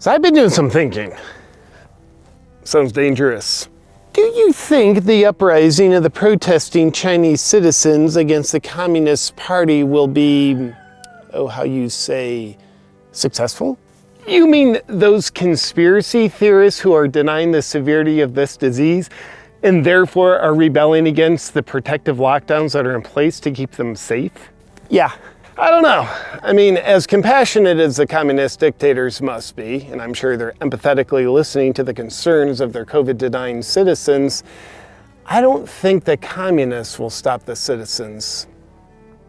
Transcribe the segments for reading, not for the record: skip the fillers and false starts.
So I've been doing some thinking. Sounds dangerous. Do you think the uprising of the protesting Chinese citizens against the Communist Party will be, how you say, successful? You mean those conspiracy theorists who are denying the severity of this disease and therefore are rebelling against the protective lockdowns that are in place to keep them safe? Yeah, I don't know. I mean, as compassionate as the communist dictators must be, and I'm sure they're empathetically listening to the concerns of their COVID-denying citizens, I don't think the communists will stop the citizens.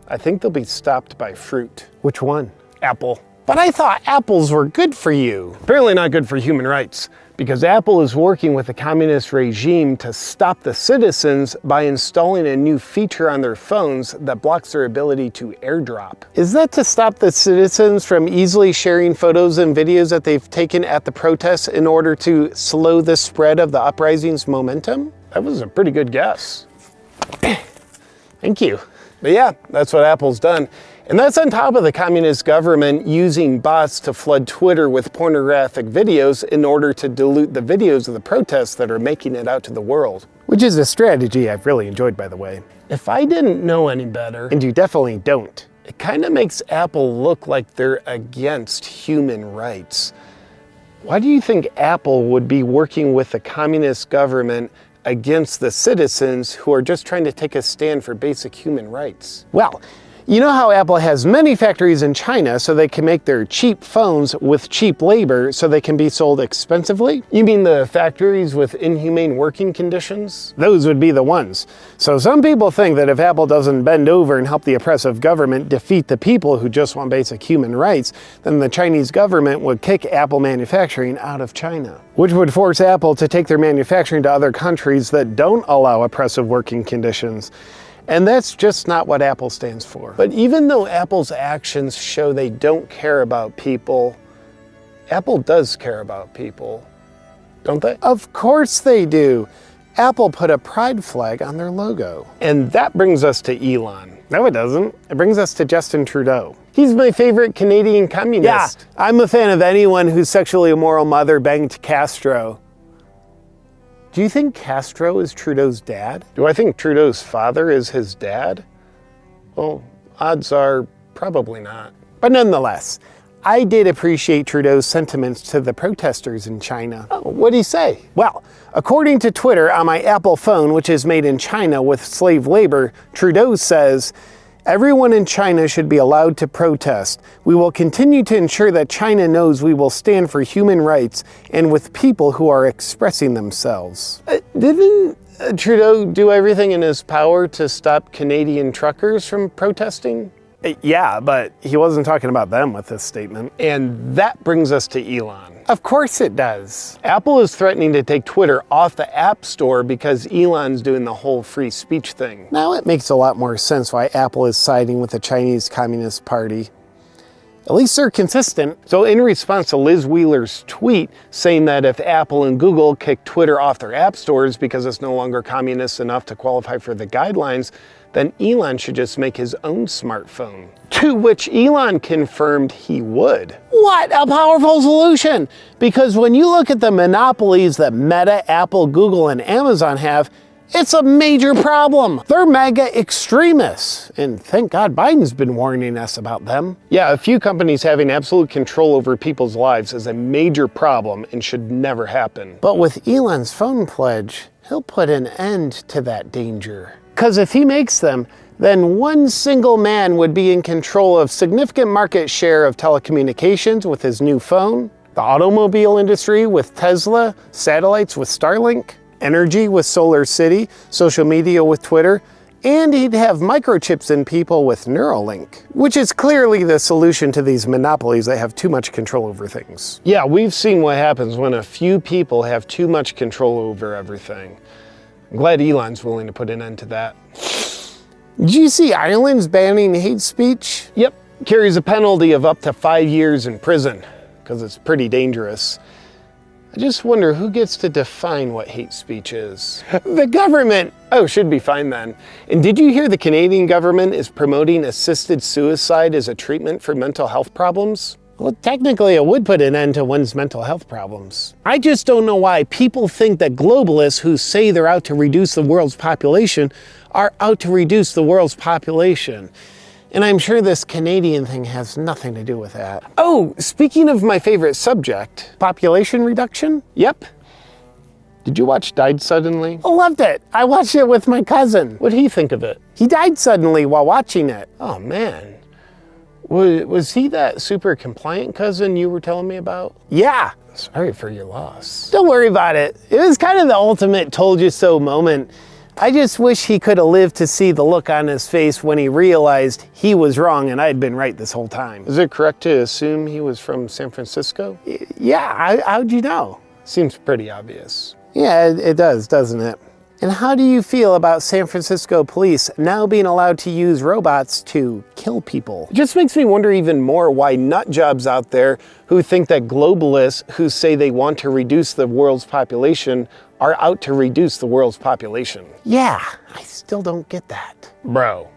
I think they'll be stopped by fruit. Which one? Apple. But I thought apples were good for you. Apparently not good for human rights, because Apple is working with the communist regime to stop the citizens by installing a new feature on their phones that blocks their ability to airdrop. Is that to stop the citizens from easily sharing photos and videos that they've taken at the protests in order to slow the spread of the uprising's momentum? That was a pretty good guess. Thank you. But yeah, that's what Apple's done. And that's on top of the communist government using bots to flood Twitter with pornographic videos in order to dilute the videos of the protests that are making it out to the world. Which is a strategy I've really enjoyed, by the way. If I didn't know any better, and you definitely don't, it kind of makes Apple look like they're against human rights. Why do you think Apple would be working with the communist government against the citizens who are just trying to take a stand for basic human rights? Well, you know how Apple has many factories in China so they can make their cheap phones with cheap labor so they can be sold expensively? You mean the factories with inhumane working conditions? Those would be the ones. So some people think that if Apple doesn't bend over and help the oppressive government defeat the people who just want basic human rights, then the Chinese government would kick Apple manufacturing out of China, which would force Apple to take their manufacturing to other countries that don't allow oppressive working conditions. And that's just not what Apple stands for. But even though Apple's actions show they don't care about people, Apple does care about people, don't they? Of course they do. Apple put a pride flag on their logo. And that brings us to Elon. No, it doesn't. It brings us to Justin Trudeau. He's my favorite Canadian communist. Yeah, I'm a fan of anyone whose sexually immoral mother banged Castro. Do you think Castro is Trudeau's dad? Do I think Trudeau's father is his dad? Well, odds are probably not. But nonetheless, I did appreciate Trudeau's sentiments to the protesters in China. Oh, what'd he say? Well, according to Twitter on my Apple phone, which is made in China with slave labor, Trudeau says, "Everyone in China should be allowed to protest. We will continue to ensure that China knows we will stand for human rights and with people who are expressing themselves." Didn't Trudeau do everything in his power to stop Canadian truckers from protesting? Yeah, but he wasn't talking about them with this statement. And that brings us to Elon. Of course it does. Apple is threatening to take Twitter off the App Store because Elon's doing the whole free speech thing. Now it makes a lot more sense why Apple is siding with the Chinese Communist Party. At least they're consistent. So in response to Liz Wheeler's tweet saying that if Apple and Google kick Twitter off their app stores because it's no longer communist enough to qualify for the guidelines, then Elon should just make his own smartphone. To which Elon confirmed he would. What a powerful solution! Because when you look at the monopolies that Meta, Apple, Google, and Amazon have, it's a major problem. They're mega extremists. And thank God Biden's been warning us about them. Yeah, a few companies having absolute control over people's lives is a major problem and should never happen. But with Elon's phone pledge, he'll put an end to that danger. Because if he makes them, then one single man would be in control of significant market share of telecommunications with his new phone, the automobile industry with Tesla, satellites with Starlink, energy with SolarCity, social media with Twitter, and he'd have microchips in people with Neuralink, which is clearly the solution to these monopolies that have too much control over things. Yeah, we've seen what happens when a few people have too much control over everything. I'm glad Elon's willing to put an end to that. Did you see Ireland's banning hate speech? Yep, carries a penalty of up to 5 years in prison, because it's pretty dangerous. I just wonder who gets to define what hate speech is. The government! Oh, should be fine then. And did you hear the Canadian government is promoting assisted suicide as a treatment for mental health problems? Well, technically it would put an end to one's mental health problems. I just don't know why people think that globalists who say they're out to reduce the world's population are out to reduce the world's population. And I'm sure this Canadian thing has nothing to do with that. Oh, speaking of my favorite subject, population reduction? Yep. Did you watch Died Suddenly? I loved it. I watched it with my cousin. What did he think of it? He died suddenly while watching it. Oh man. Was he that super compliant cousin you were telling me about? Yeah. Sorry for your loss. Don't worry about it. It was kind of the ultimate told you so moment. I just wish he could have lived to see the look on his face when he realized he was wrong and I'd been right this whole time. Is it correct to assume he was from San Francisco? Yeah, how'd you know? Seems pretty obvious. Yeah, it does, doesn't it? And how do you feel about San Francisco police now being allowed to use robots to kill people? It just makes me wonder even more why nut jobs out there who think that globalists who say they want to reduce the world's population are out to reduce the world's population. Yeah, I still don't get that. Bro,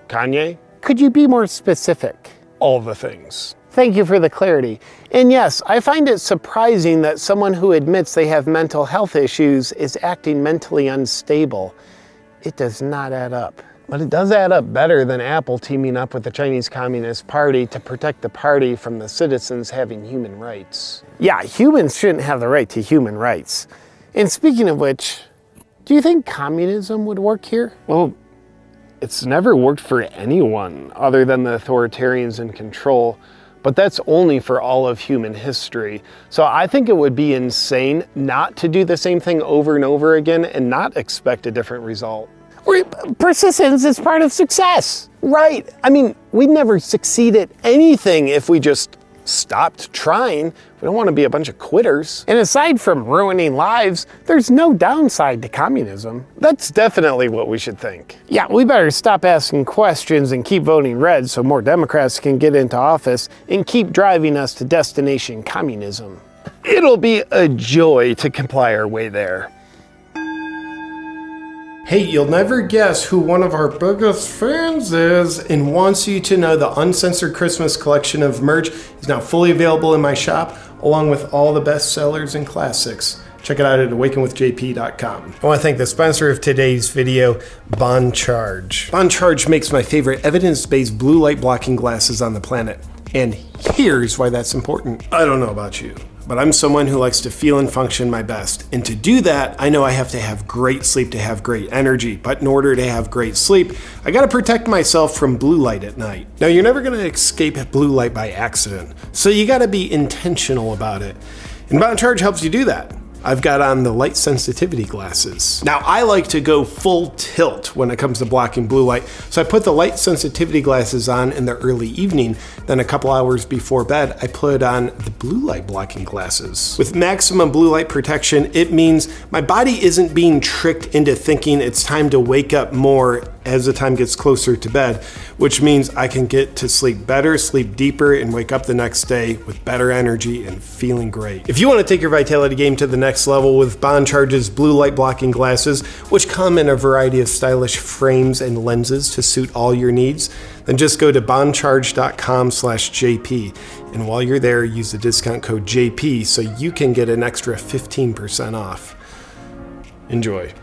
Kanye? Could you be more specific? All the things. Thank you for the clarity. And yes, I find it surprising that someone who admits they have mental health issues is acting mentally unstable. It does not add up. But it does add up better than Apple teaming up with the Chinese Communist Party to protect the party from the citizens having human rights. Yeah, humans shouldn't have the right to human rights. And speaking of which, do you think communism would work here? Well, it's never worked for anyone other than the authoritarians in control, but that's only for all of human history. So I think it would be insane not to do the same thing over and over again and not expect a different result. Persistence is part of success. Right. I mean, we'd never succeed at anything if we just stopped trying. We don't want to be a bunch of quitters. And aside from ruining lives, there's no downside to communism. That's definitely what we should think. Yeah, we better stop asking questions and keep voting red so more Democrats can get into office and keep driving us to destination communism. It'll be a joy to comply our way there. Hey, you'll never guess who one of our biggest fans is and wants you to know the Uncensored Christmas collection of merch is now fully available in my shop, along with all the best sellers and classics. Check it out at awakenwithjp.com. I want to thank the sponsor of today's video, Bon Charge. Bon Charge makes my favorite evidence-based blue light blocking glasses on the planet. And here's why that's important. I don't know about you, but I'm someone who likes to feel and function my best. And to do that, I know I have to have great sleep to have great energy. But in order to have great sleep, I gotta protect myself from blue light at night. Now, you're never gonna escape blue light by accident, so you gotta be intentional about it. And Bon Charge helps you do that. I've got on the light sensitivity glasses. Now, I like to go full tilt when it comes to blocking blue light, so I put the light sensitivity glasses on in the early evening, then a couple hours before bed, I put on the blue light blocking glasses. With maximum blue light protection, it means my body isn't being tricked into thinking it's time to wake up more as the time gets closer to bed, which means I can get to sleep better, sleep deeper, and wake up the next day with better energy and feeling great. If you want to take your vitality game to the next level with Bon Charge's blue light blocking glasses, which come in a variety of stylish frames and lenses to suit all your needs, then just go to boncharge.com/JP. And while you're there, use the discount code JP so you can get an extra 15% off. Enjoy.